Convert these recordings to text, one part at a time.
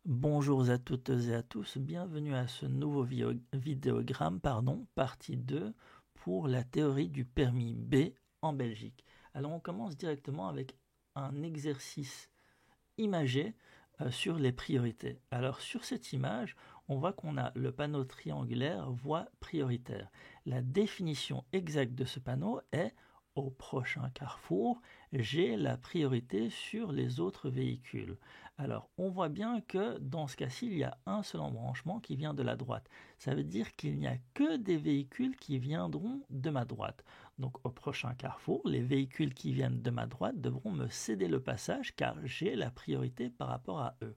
Bonjour à toutes et à tous, bienvenue à ce nouveau vidéogramme, partie 2 pour la théorie du permis B en Belgique. Alors on commence directement avec un exercice imagé sur les priorités. Alors sur cette image, on voit qu'on a le panneau triangulaire voie prioritaire. La définition exacte de ce panneau est: au prochain carrefour, j'ai la priorité sur les autres véhicules. Alors, on voit bien que dans ce cas-ci, il y a un seul embranchement qui vient de la droite. Ça veut dire qu'il n'y a que des véhicules qui viendront de ma droite. Donc, au prochain carrefour, les véhicules qui viennent de ma droite devront me céder le passage car j'ai la priorité par rapport à eux.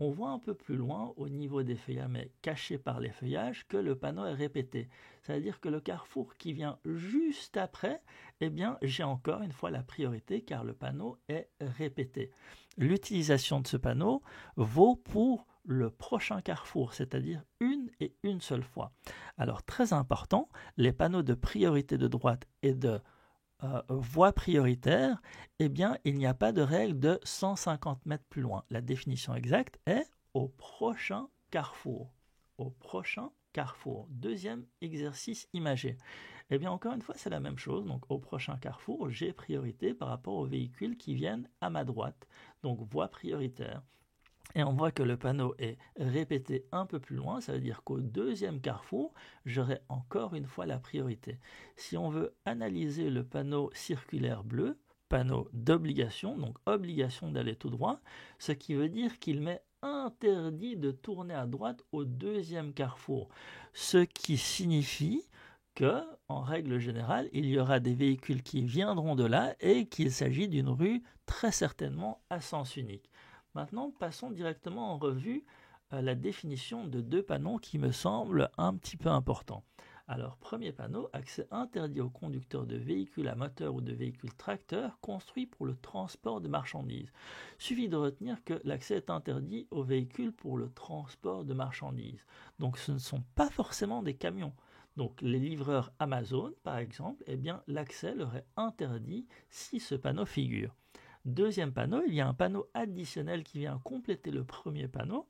On voit un peu plus loin, au niveau des feuillages, mais caché par les feuillages, que le panneau est répété. C'est-à-dire que le carrefour qui vient juste après, eh bien, j'ai encore une fois la priorité car le panneau est répété. L'utilisation de ce panneau vaut pour le prochain carrefour, c'est-à-dire une et une seule fois. Alors, très important, les panneaux de priorité de droite et de voie prioritaire, eh bien, il n'y a pas de règle de 150 mètres plus loin. La définition exacte est au prochain carrefour. Au prochain carrefour. Deuxième exercice imagé. Eh bien, encore une fois, c'est la même chose. Donc, au prochain carrefour, j'ai priorité par rapport aux véhicules qui viennent à ma droite. Donc, voie prioritaire. Et on voit que le panneau est répété un peu plus loin, ça veut dire qu'au deuxième carrefour, j'aurai encore une fois la priorité. Si on veut analyser le panneau circulaire bleu, panneau d'obligation, donc obligation d'aller tout droit, ce qui veut dire qu'il m'est interdit de tourner à droite au deuxième carrefour. Ce qui signifie que, en règle générale, il y aura des véhicules qui viendront de là et qu'il s'agit d'une rue très certainement à sens unique. Maintenant, passons directement en revue la définition de deux panneaux qui me semblent un petit peu importants. Alors, premier panneau, accès interdit aux conducteurs de véhicules à moteur ou de véhicules tracteurs construits pour le transport de marchandises. Suffit de retenir que l'accès est interdit aux véhicules pour le transport de marchandises. Donc, ce ne sont pas forcément des camions. Donc, les livreurs Amazon, par exemple, eh bien, l'accès leur est interdit si ce panneau figure. Deuxième panneau, il y a un panneau additionnel qui vient compléter le premier panneau.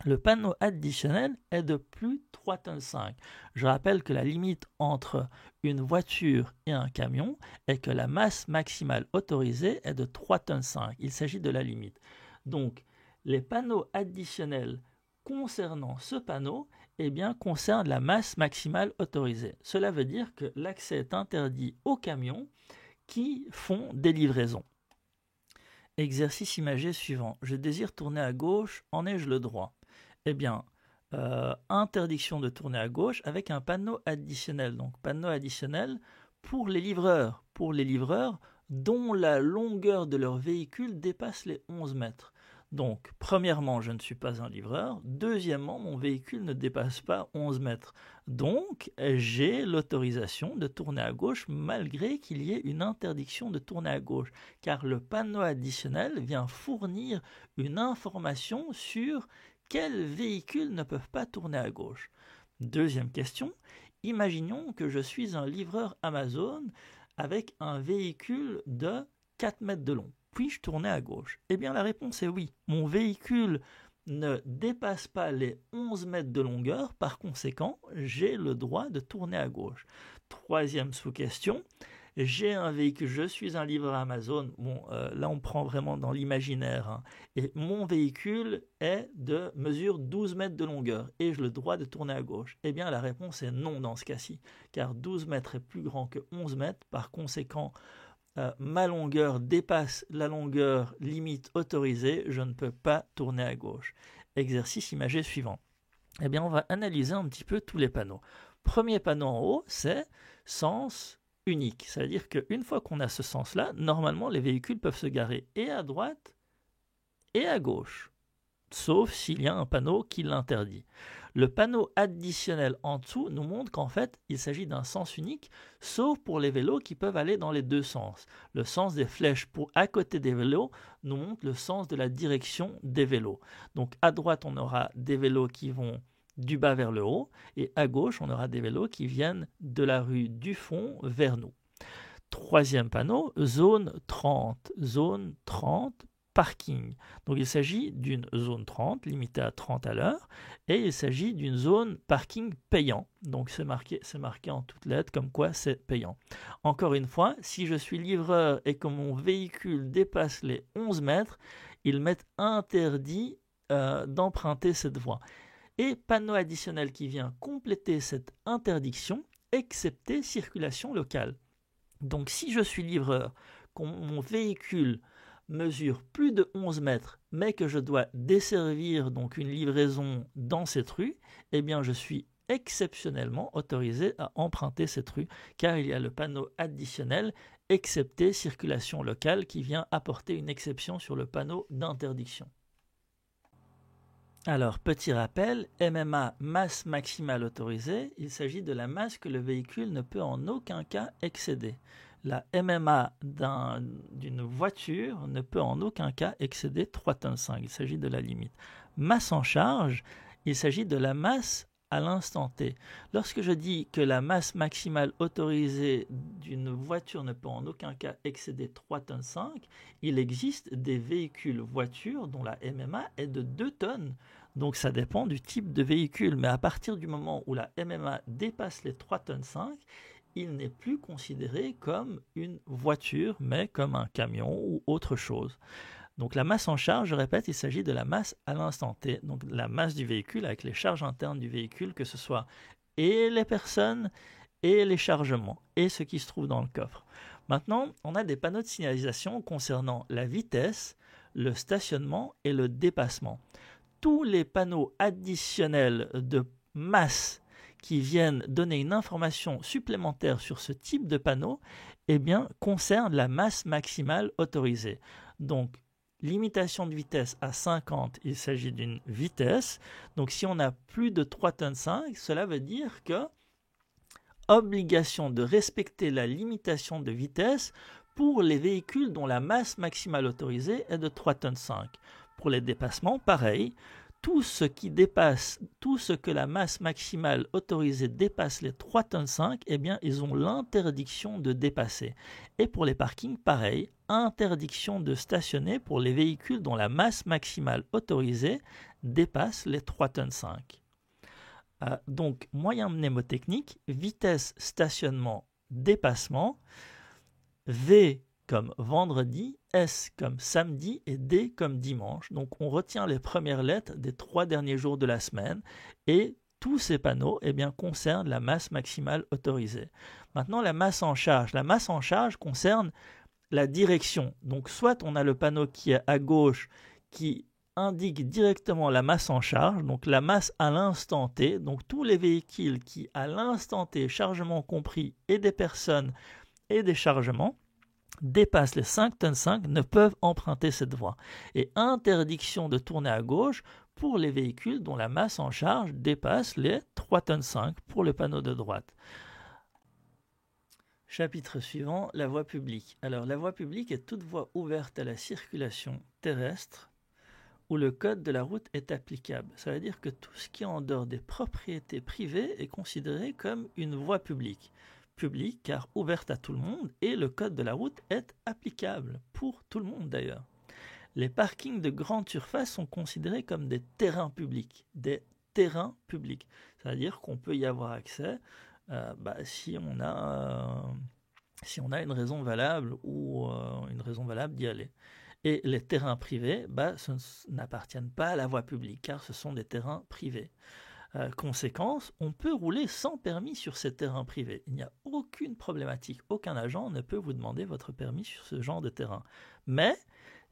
Le panneau additionnel est de plus 3,5 tonnes. Je rappelle que la limite entre une voiture et un camion est que la masse maximale autorisée est de 3,5 tonnes. Il s'agit de la limite. Donc, les panneaux additionnels concernant ce panneau eh bien, concernent la masse maximale autorisée. Cela veut dire que l'accès est interdit aux camions qui font des livraisons. Exercice imagé suivant. Je désire tourner à gauche, en ai-je le droit? Eh bien, interdiction de tourner à gauche avec un panneau additionnel. Donc, panneau additionnel pour les livreurs. Pour les livreurs dont la longueur de leur véhicule dépasse les 11 mètres. Donc, premièrement, je ne suis pas un livreur. Deuxièmement, mon véhicule ne dépasse pas 11 mètres. Donc, j'ai l'autorisation de tourner à gauche malgré qu'il y ait une interdiction de tourner à gauche. Car le panneau additionnel vient fournir une information sur quels véhicules ne peuvent pas tourner à gauche. Deuxième question, imaginons que je suis un livreur Amazon avec un véhicule de 4 mètres de long. Puis-je tourner à gauche? Eh bien, la réponse est oui. Mon véhicule ne dépasse pas les 11 mètres de longueur, par conséquent, j'ai le droit de tourner à gauche. Troisième sous-question, j'ai un véhicule, je suis un livreur Amazon, bon, là on prend vraiment dans l'imaginaire, hein, et mon véhicule est de mesure 12 mètres de longueur, et j'ai le droit de tourner à gauche. Eh bien, la réponse est non dans ce cas-ci, car 12 mètres est plus grand que 11 mètres, par conséquent, ma longueur dépasse la longueur limite autorisée, je ne peux pas tourner à gauche. Exercice imagé suivant. Eh bien, on va analyser un petit peu tous les panneaux. Premier panneau en haut, c'est sens unique. Ça veut dire qu'une fois qu'on a ce sens-là, normalement, les véhicules peuvent se garer et à droite et à gauche, sauf s'il y a un panneau qui l'interdit. Le panneau additionnel en dessous nous montre qu'en fait, il s'agit d'un sens unique, sauf pour les vélos qui peuvent aller dans les deux sens. Le sens des flèches pour à côté des vélos nous montre le sens de la direction des vélos. Donc à droite, on aura des vélos qui vont du bas vers le haut, et à gauche, on aura des vélos qui viennent de la rue du fond vers nous. Troisième panneau, zone 30. Zone 30, parking. Donc il s'agit d'une zone 30, limitée à 30 à l'heure, et il s'agit d'une zone parking payant. Donc c'est marqué en toutes lettres comme quoi c'est payant. Encore une fois, si je suis livreur et que mon véhicule dépasse les 11 mètres, il m'est interdit d'emprunter cette voie. Et panneau additionnel qui vient compléter cette interdiction, excepté circulation locale. Donc si je suis livreur, que mon véhicule mesure plus de 11 mètres, mais que je dois desservir donc une livraison dans cette rue, eh bien je suis exceptionnellement autorisé à emprunter cette rue, car il y a le panneau additionnel, excepté circulation locale, qui vient apporter une exception sur le panneau d'interdiction. Alors, petit rappel, MMA, masse maximale autorisée, il s'agit de la masse que le véhicule ne peut en aucun cas excéder. La MMA d'une voiture ne peut en aucun cas excéder 3,5 tonnes. Il s'agit de la limite. Masse en charge, il s'agit de la masse à l'instant T. Lorsque je dis que la masse maximale autorisée d'une voiture ne peut en aucun cas excéder 3,5 tonnes, il existe des véhicules voitures dont la MMA est de 2 tonnes. Donc ça dépend du type de véhicule. Mais à partir du moment où la MMA dépasse les 3,5 tonnes, il n'est plus considéré comme une voiture, mais comme un camion ou autre chose. Donc la masse en charge, je répète, il s'agit de la masse à l'instant T, donc la masse du véhicule avec les charges internes du véhicule, que ce soit et les personnes et les chargements et ce qui se trouve dans le coffre. Maintenant, on a des panneaux de signalisation concernant la vitesse, le stationnement et le dépassement. Tous les panneaux additionnels de masse qui viennent donner une information supplémentaire sur ce type de panneau, eh bien, concernent la masse maximale autorisée. Donc, limitation de vitesse à 50, il s'agit d'une vitesse. Donc, si on a plus de 3,5 tonnes, cela veut dire que obligation de respecter la limitation de vitesse pour les véhicules dont la masse maximale autorisée est de 3,5 tonnes. Pour les dépassements, pareil. Tout ce que la masse maximale autorisée dépasse les 3,5 tonnes, eh bien, ils ont l'interdiction de dépasser. Et pour les parkings, pareil, interdiction de stationner pour les véhicules dont la masse maximale autorisée dépasse les 3,5 tonnes. Donc, moyen mnémotechnique, vitesse, stationnement, dépassement, V comme vendredi, S comme samedi et D comme dimanche. Donc on retient les premières lettres des 3 derniers jours de la semaine et tous ces panneaux concernent la masse maximale autorisée. Maintenant la masse en charge. La masse en charge concerne la direction. Donc soit on a le panneau qui est à gauche qui indique directement la masse en charge, donc la masse à l'instant T, donc tous les véhicules qui à l'instant T, chargement compris, et des personnes et des chargements, dépassent les 5,5 tonnes ne peuvent emprunter cette voie. Et interdiction de tourner à gauche pour les véhicules dont la masse en charge dépasse les 3,5 tonnes pour le panneau de droite. Chapitre suivant, la voie publique. Alors la voie publique est toute voie ouverte à la circulation terrestre où le code de la route est applicable. Ça veut dire que tout ce qui est en dehors des propriétés privées est considéré comme une voie publique. Publique car ouverte à tout le monde et le code de la route est applicable pour tout le monde d'ailleurs. Les parkings de grande surface sont considérés comme des terrains publics. Des terrains publics. C'est-à-dire qu'on peut y avoir accès si on a une raison valable ou une raison valable d'y aller. Et les terrains privés n'appartiennent pas à la voie publique car ce sont des terrains privés. Conséquence, on peut rouler sans permis sur ces terrains privés. Il n'y a aucune problématique. Aucun agent ne peut vous demander votre permis sur ce genre de terrain. Mais,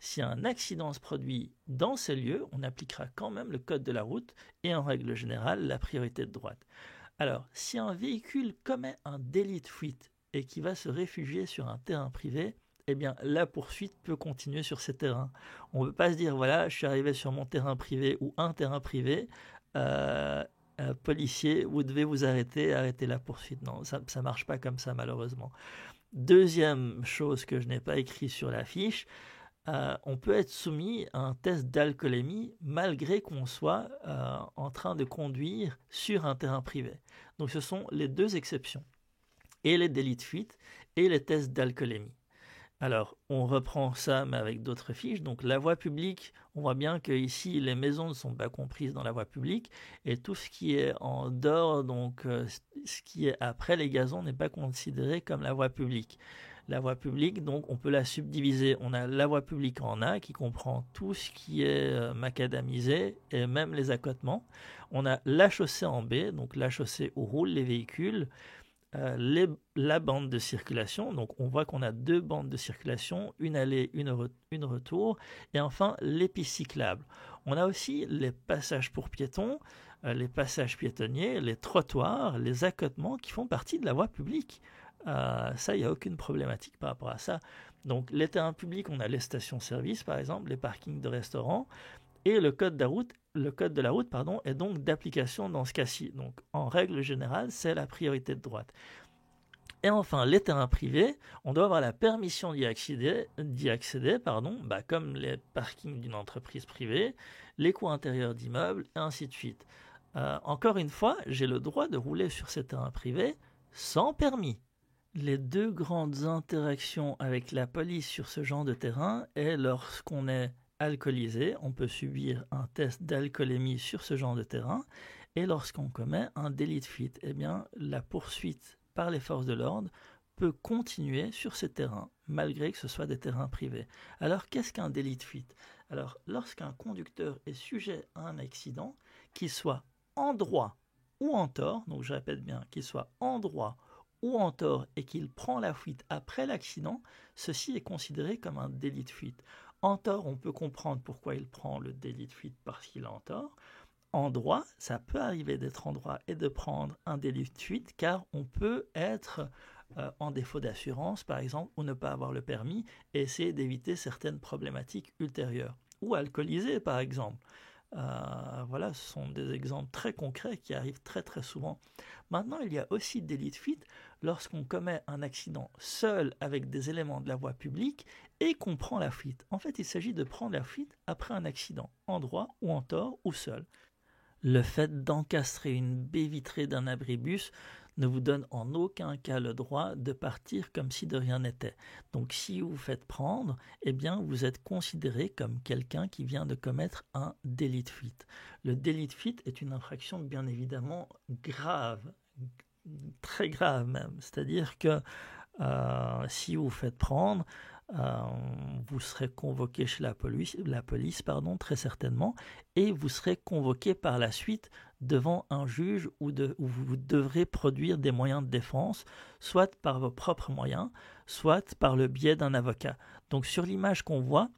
si un accident se produit dans ces lieux, on appliquera quand même le code de la route et en règle générale la priorité de droite. Alors, si un véhicule commet un délit de fuite et qui va se réfugier sur un terrain privé, eh bien, la poursuite peut continuer sur ces terrains. On ne peut pas se dire, voilà, je suis arrivé sur mon terrain privé ou un terrain privé, policier, vous devez vous arrêter la poursuite. Non, ça ne marche pas comme ça malheureusement. Deuxième chose que je n'ai pas écrit sur la fiche, on peut être soumis à un test d'alcoolémie malgré qu'on soit en train de conduire sur un terrain privé. Donc ce sont les deux exceptions, et les délits de fuite et les tests d'alcoolémie. Alors, on reprend ça, mais avec d'autres fiches. Donc, la voie publique, on voit bien que ici, les maisons ne sont pas comprises dans la voie publique, et tout ce qui est en dehors, donc ce qui est après les gazons, n'est pas considéré comme la voie publique. La voie publique, donc, on peut la subdiviser. On a la voie publique en A, qui comprend tout ce qui est macadamisé, et même les accotements. On a la chaussée en B, donc la chaussée où roulent les véhicules. La bande de circulation, donc on voit qu'on a 2 bandes de circulation, une allée, une retour, et enfin les pistes cyclables. On a aussi les passages pour piétons, les passages piétonniers, les trottoirs, les accotements qui font partie de la voie publique. Ça, il n'y a aucune problématique par rapport à ça. Donc les terrains publics, on a les stations-service par exemple, les parkings de restaurants, et le code de la route est donc d'application dans ce cas-ci. Donc, en règle générale, c'est la priorité de droite. Et enfin, les terrains privés, on doit avoir la permission d'y accéder, comme les parkings d'une entreprise privée, les cours intérieurs d'immeubles, et ainsi de suite. Encore une fois, j'ai le droit de rouler sur ces terrains privés sans permis. Les 2 grandes interactions avec la police sur ce genre de terrain est lorsqu'on est alcoolisé, on peut subir un test d'alcoolémie sur ce genre de terrain, et lorsqu'on commet un délit de fuite, eh bien, la poursuite par les forces de l'ordre peut continuer sur ces terrains, malgré que ce soit des terrains privés. Alors, qu'est-ce qu'un délit de fuite? Alors, lorsqu'un conducteur est sujet à un accident, qu'il soit en droit ou en tort, donc je répète bien, qu'il soit en droit ou en tort et qu'il prend la fuite après l'accident, ceci est considéré comme un délit de fuite. En tort, on peut comprendre pourquoi il prend le délit de fuite parce qu'il est en tort. En droit, ça peut arriver d'être en droit et de prendre un délit de fuite car on peut être en défaut d'assurance, par exemple, ou ne pas avoir le permis et essayer d'éviter certaines problématiques ultérieures. Ou alcoolisé, par exemple. Voilà, ce sont des exemples très concrets qui arrivent très très souvent. Maintenant, il y a aussi délit de fuite lorsqu'on commet un accident seul avec des éléments de la voie publique et qu'on prend la fuite. En fait, il s'agit de prendre la fuite après un accident, en droit ou en tort ou seul. Le fait d'encastrer une baie vitrée d'un abribus ne vous donne en aucun cas le droit de partir comme si de rien n'était. Donc si vous vous faites prendre, eh bien vous êtes considéré comme quelqu'un qui vient de commettre un délit de fuite. Le délit de fuite est une infraction bien évidemment grave, très grave même. C'est-à-dire que si vous vous faites prendre, vous serez convoqué chez la police, très certainement, et vous serez convoqué par la suite devant un juge où vous devrez produire des moyens de défense, soit par vos propres moyens, soit par le biais d'un avocat. Donc sur l'image qu'on voit,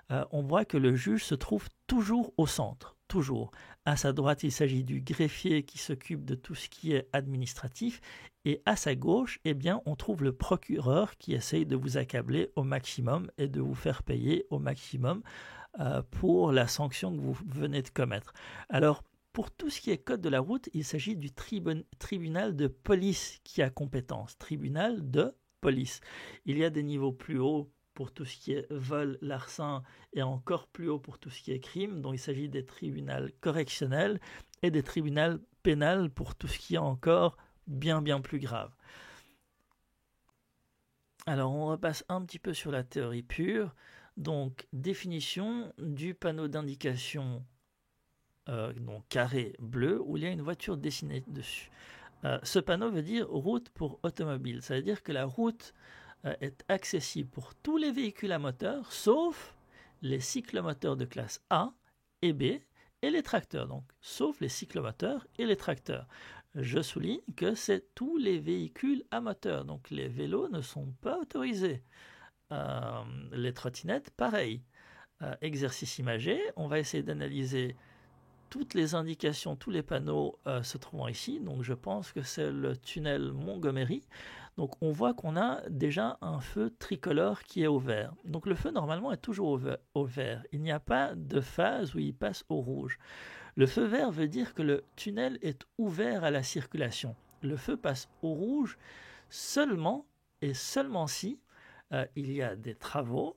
on voit que le juge se trouve toujours au centre, toujours. À sa droite, il s'agit du greffier qui s'occupe de tout ce qui est administratif, et à sa gauche, eh bien, on trouve le procureur qui essaye de vous accabler au maximum et de vous faire payer au maximum pour la sanction que vous venez de commettre. Alors, pour tout ce qui est code de la route, il s'agit du tribunal de police qui a compétence. Tribunal de police. Il y a des niveaux plus hauts pour tout ce qui est vol, larcin, et encore plus haut pour tout ce qui est crime, dont il s'agit des tribunaux correctionnels et des tribunaux pénals pour tout ce qui est encore bien plus grave. Alors on repasse un petit peu sur la théorie pure. Donc définition du panneau d'indication donc carré bleu où il y a une voiture dessinée dessus. Ce panneau veut dire route pour automobile. Ça veut dire que la route est accessible pour tous les véhicules à moteur sauf les cyclomoteurs de classe A et B et les tracteurs. Donc sauf les cyclomoteurs et les tracteurs. Je souligne que c'est tous les véhicules à moteur, donc les vélos ne sont pas autorisés. Les trottinettes, pareil. Exercice imagé, on va essayer d'analyser toutes les indications, tous les panneaux se trouvant ici. Donc je pense que c'est le tunnel Montgomery. Donc on voit qu'on a déjà un feu tricolore qui est au vert. Donc le feu normalement est toujours au vert. Il n'y a pas de phase où il passe au rouge. Le feu vert veut dire que le tunnel est ouvert à la circulation. Le feu passe au rouge seulement et seulement si il y a des travaux,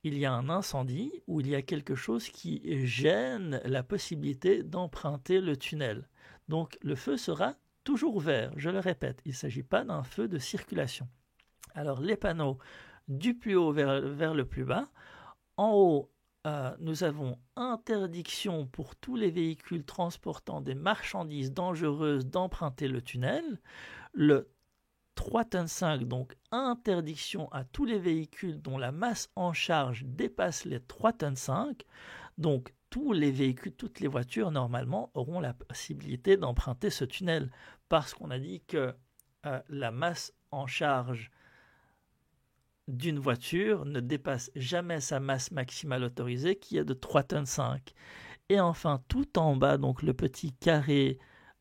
il y a un incendie ou il y a quelque chose qui gêne la possibilité d'emprunter le tunnel. Donc le feu sera toujours vert, je le répète, il ne s'agit pas d'un feu de circulation. Alors les panneaux du plus haut vers le plus bas. En haut, nous avons interdiction pour tous les véhicules transportant des marchandises dangereuses d'emprunter le tunnel. Le 3,5 tonnes, donc interdiction à tous les véhicules dont la masse en charge dépasse les 3,5 tonnes. Donc tous les véhicules, toutes les voitures normalement auront la possibilité d'emprunter ce tunnel parce qu'on a dit que la masse en charge d'une voiture ne dépasse jamais sa masse maximale autorisée qui est de 3,5 tonnes. Et enfin, tout en bas, donc le petit carré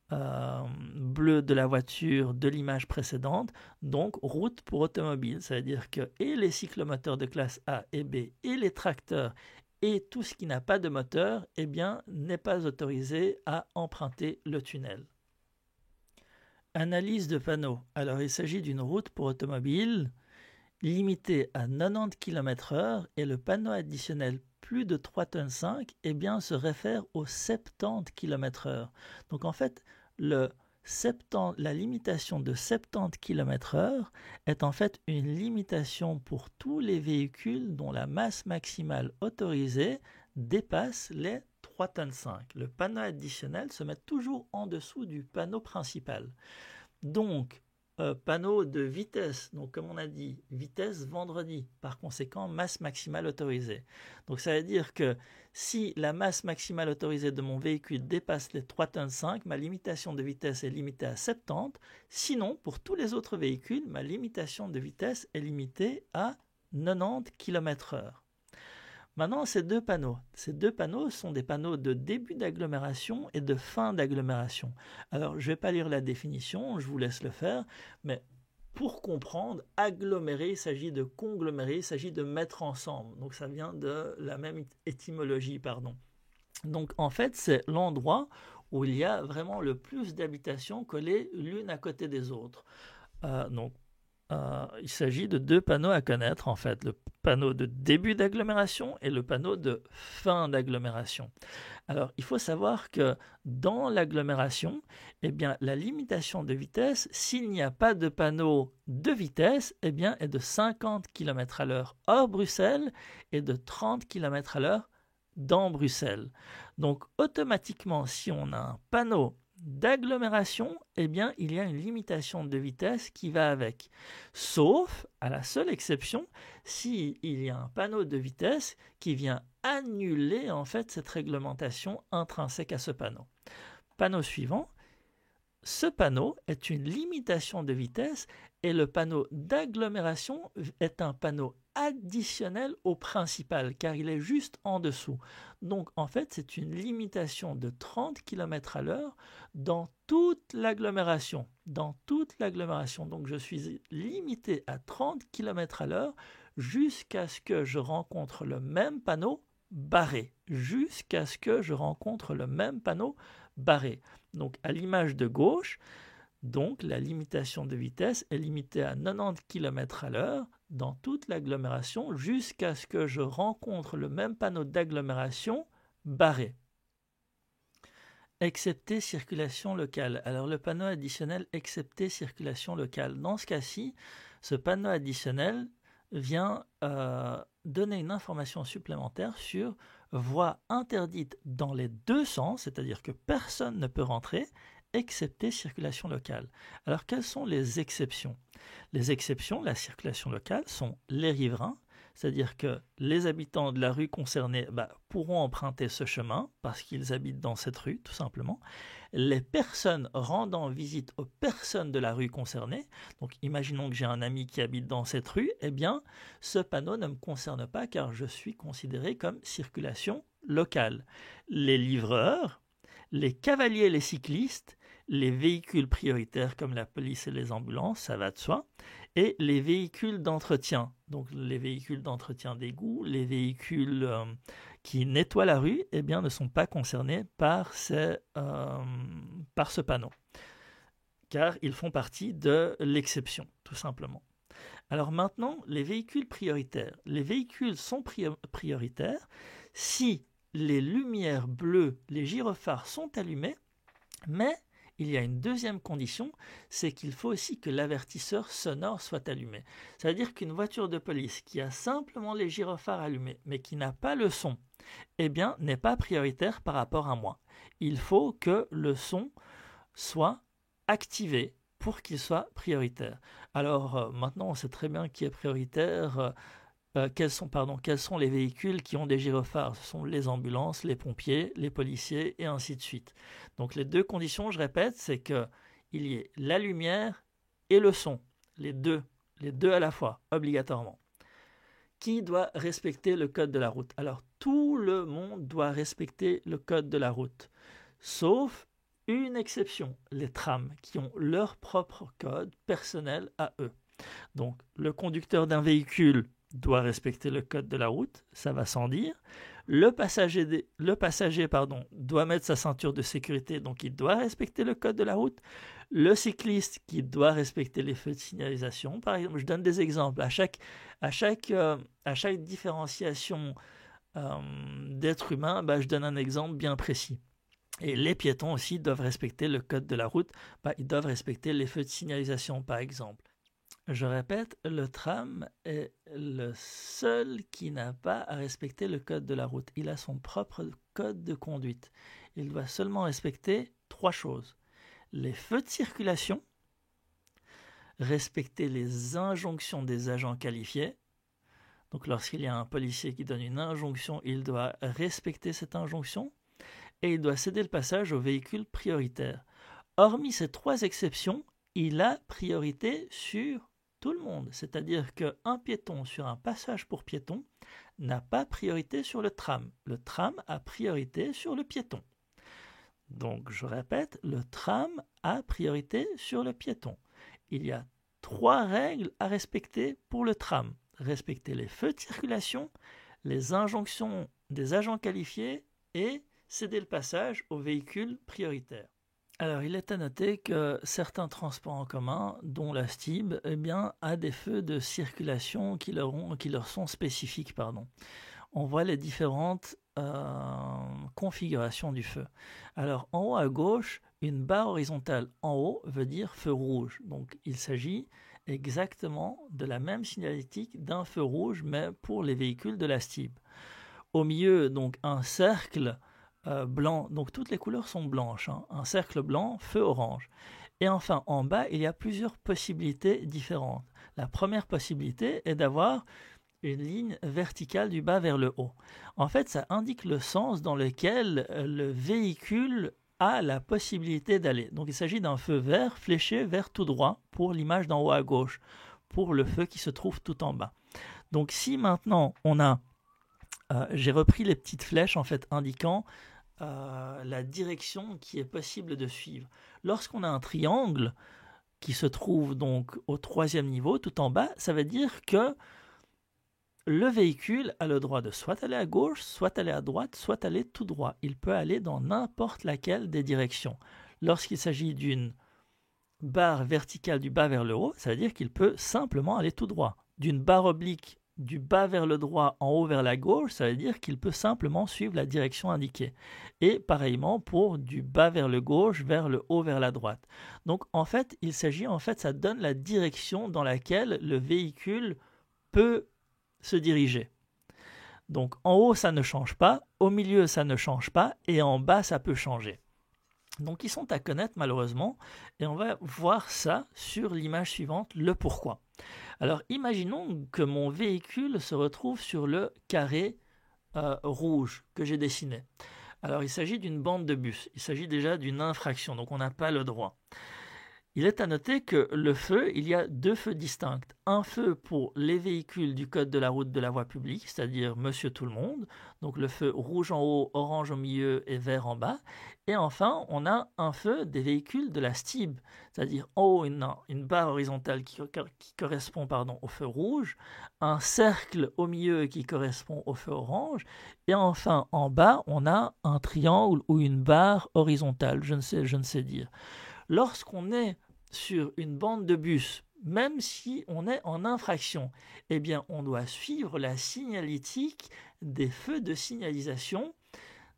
bleu de la voiture de l'image précédente, donc route pour automobile. Ça veut dire que et les cyclomoteurs de classe A et B et les tracteurs et tout ce qui n'a pas de moteur, eh bien, n'est pas autorisé à emprunter le tunnel. Analyse de panneaux. Alors, il s'agit d'une route pour automobile limitée à 90 km/h et le panneau additionnel plus de 3,5 tonnes eh bien, se réfère aux 70 km/h. Donc en fait, la limitation de 70 km/h est en fait une limitation pour tous les véhicules dont la masse maximale autorisée dépasse les 3,5 tonnes. Le panneau additionnel se met toujours en dessous du panneau principal. Donc, panneau de vitesse, donc comme on a dit, vitesse vendredi, par conséquent masse maximale autorisée. Donc ça veut dire que si la masse maximale autorisée de mon véhicule dépasse les 3,5 tonnes, ma limitation de vitesse est limitée à 70, sinon pour tous les autres véhicules, ma limitation de vitesse est limitée à 90 km/h. Maintenant, ces deux panneaux sont des panneaux de début d'agglomération et de fin d'agglomération. Alors, je ne vais pas lire la définition, je vous laisse le faire, mais pour comprendre, agglomérer, il s'agit de conglomérer, il s'agit de mettre ensemble. Donc, ça vient de la même étymologie, pardon. Donc, en fait, c'est l'endroit où il y a vraiment le plus d'habitations collées l'une à côté des autres. Il s'agit de deux panneaux à connaître, en fait, le panneau de début d'agglomération et le panneau de fin d'agglomération. Alors, il faut savoir que dans l'agglomération, eh bien, la limitation de vitesse, s'il n'y a pas de panneau de vitesse, eh bien, est de 50 km/h hors Bruxelles et de 30 km/h dans Bruxelles. Donc, automatiquement, si on a un panneau d'agglomération, eh bien, il y a une limitation de vitesse qui va avec. Sauf, à la seule exception, s'il y a un panneau de vitesse qui vient annuler en fait cette réglementation intrinsèque à ce panneau. Panneau suivant. Ce panneau est une limitation de vitesse et le panneau d'agglomération est un panneau additionnel au principal car il est juste en dessous. Donc en fait c'est une limitation de 30 km/h dans toute l'agglomération. Donc je suis limité à 30 km/h jusqu'à ce que je rencontre le même panneau barré. Donc à l'image de gauche, donc la limitation de vitesse est limitée à 90 km/h dans toute l'agglomération jusqu'à ce que je rencontre le même panneau d'agglomération barré. Excepté circulation locale. Alors le panneau additionnel excepté circulation locale. Dans ce cas-ci, ce panneau additionnel vient donner une information supplémentaire sur voie interdite dans les deux sens, c'est-à-dire que personne ne peut rentrer, excepté circulation locale. Alors, quelles sont les exceptions ? Les exceptions, la circulation locale, sont les riverains, c'est-à-dire que les habitants de la rue concernée pourront emprunter ce chemin parce qu'ils habitent dans cette rue, tout simplement. Les personnes rendant visite aux personnes de la rue concernée, donc imaginons que j'ai un ami qui habite dans cette rue, eh bien, ce panneau ne me concerne pas car je suis considéré comme circulation locale. Les livreurs, les cavaliers et les cyclistes, les véhicules prioritaires comme la police et les ambulances, ça va de soi, et les véhicules d'entretien, donc les véhicules d'entretien d'égout, les véhicules qui nettoient la rue, eh bien, ne sont pas concernés par ce panneau, car ils font partie de l'exception, tout simplement. Alors maintenant, les véhicules prioritaires. Les véhicules sont prioritaires si les lumières bleues, les gyrophares sont allumés, mais il y a une deuxième condition, c'est qu'il faut aussi que l'avertisseur sonore soit allumé. Ça veut dire qu'une voiture de police qui a simplement les gyrophares allumés, mais qui n'a pas le son, eh bien, n'est pas prioritaire par rapport à moi. Il faut que le son soit activé pour qu'il soit prioritaire. Alors maintenant, on sait très bien qui est prioritaire. Quels sont les véhicules qui ont des gyrophares? Ce sont les ambulances, les pompiers, les policiers et ainsi de suite. Donc les deux conditions, je répète, c'est qu'il y ait la lumière et le son, les deux à la fois, obligatoirement. Qui doit respecter le code de la route? Alors tout le monde doit respecter le code de la route, sauf une exception, les trams, qui ont leur propre code personnel à eux. Donc le conducteur d'un véhicule doit respecter le code de la route, ça va sans dire. Le passager doit mettre sa ceinture de sécurité, donc il doit respecter le code de la route. Le cycliste qui doit respecter les feux de signalisation, par exemple, je donne des exemples. À chaque différenciation d'être humain, je donne un exemple bien précis. Et les piétons aussi doivent respecter le code de la route, ils doivent respecter les feux de signalisation, par exemple. Je répète, le tram est le seul qui n'a pas à respecter le code de la route. Il a son propre code de conduite. Il doit seulement respecter 3 choses. Les feux de circulation, respecter les injonctions des agents qualifiés. Donc lorsqu'il y a un policier qui donne une injonction, il doit respecter cette injonction et il doit céder le passage aux véhicules prioritaires. Hormis ces 3 exceptions, il a priorité sur tout le monde, c'est-à-dire qu'un piéton sur un passage pour piéton n'a pas priorité sur le tram. Le tram a priorité sur le piéton. Donc, je répète, le tram a priorité sur le piéton. Il y a 3 règles à respecter pour le tram. Respecter les feux de circulation, les injonctions des agents qualifiés et céder le passage aux véhicules prioritaires. Alors, il est à noter que certains transports en commun, dont la STIB, a des feux de circulation qui leur sont spécifiques. On voit les différentes configurations du feu. Alors, en haut à gauche, une barre horizontale en haut veut dire feu rouge. Donc, il s'agit exactement de la même signalétique d'un feu rouge, mais pour les véhicules de la STIB. Au milieu, donc, un cercle blanc, donc toutes les couleurs sont blanches, un cercle blanc, feu orange. Et enfin, en bas, il y a plusieurs possibilités différentes. La première possibilité est d'avoir une ligne verticale du bas vers le haut. En fait, ça indique le sens dans lequel le véhicule a la possibilité d'aller. Donc il s'agit d'un feu vert fléché vers tout droit pour l'image d'en haut à gauche, pour le feu qui se trouve tout en bas. Donc si maintenant on a, j'ai repris les petites flèches en fait indiquant la direction qui est possible de suivre. Lorsqu'on a un triangle qui se trouve donc au 3e niveau tout en bas, ça veut dire que le véhicule a le droit de soit aller à gauche, soit aller à droite, soit aller tout droit. Il peut aller dans n'importe laquelle des directions. Lorsqu'il s'agit d'une barre verticale du bas vers le haut, ça veut dire qu'il peut simplement aller tout droit. D'une barre oblique du bas vers le droit, en haut vers la gauche, ça veut dire qu'il peut simplement suivre la direction indiquée. Et pareillement pour du bas vers le gauche, vers le haut vers la droite. Donc en fait, ça donne la direction dans laquelle le véhicule peut se diriger. Donc en haut, ça ne change pas, au milieu, ça ne change pas, et en bas, ça peut changer. Donc ils sont à connaître malheureusement, et on va voir ça sur l'image suivante, le pourquoi. Alors imaginons que mon véhicule se retrouve sur le carré rouge que j'ai dessiné. Alors il s'agit d'une bande de bus, il s'agit déjà d'une infraction, donc on n'a pas le droit. Il est à noter que le feu, il y a 2 feux distincts. Un feu pour les véhicules du code de la route de la voie publique, c'est-à-dire monsieur tout le monde. Donc le feu rouge en haut, orange au milieu et vert en bas. Et enfin, on a un feu des véhicules de la STIB, c'est-à-dire en haut une barre horizontale qui correspond au feu rouge, un cercle au milieu qui correspond au feu orange, et enfin en bas, on a un triangle ou une barre horizontale, je ne sais dire. Lorsqu'on est sur une bande de bus, même si on est en infraction, on doit suivre la signalétique des feux de signalisation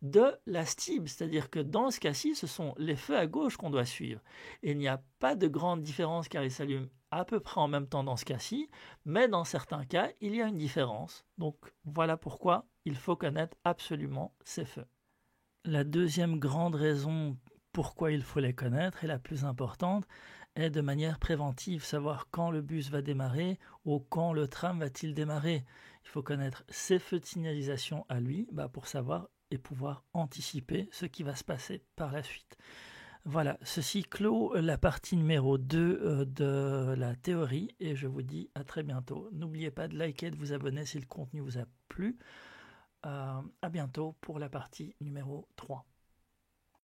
de la STIB, c'est-à-dire que dans ce cas-ci, ce sont les feux à gauche qu'on doit suivre. Et il n'y a pas de grande différence car ils s'allument à peu près en même temps dans ce cas-ci, mais dans certains cas, il y a une différence. Donc voilà pourquoi il faut connaître absolument ces feux. La deuxième grande raison pourquoi il faut les connaître, et la plus importante, est de manière préventive, savoir quand le bus va démarrer ou quand le tram va-t-il démarrer. Il faut connaître ses feux de signalisation à lui pour savoir et pouvoir anticiper ce qui va se passer par la suite. Voilà, ceci clôt la partie numéro 2 de la théorie et je vous dis à très bientôt. N'oubliez pas de liker et de vous abonner si le contenu vous a plu. À bientôt pour la partie numéro 3.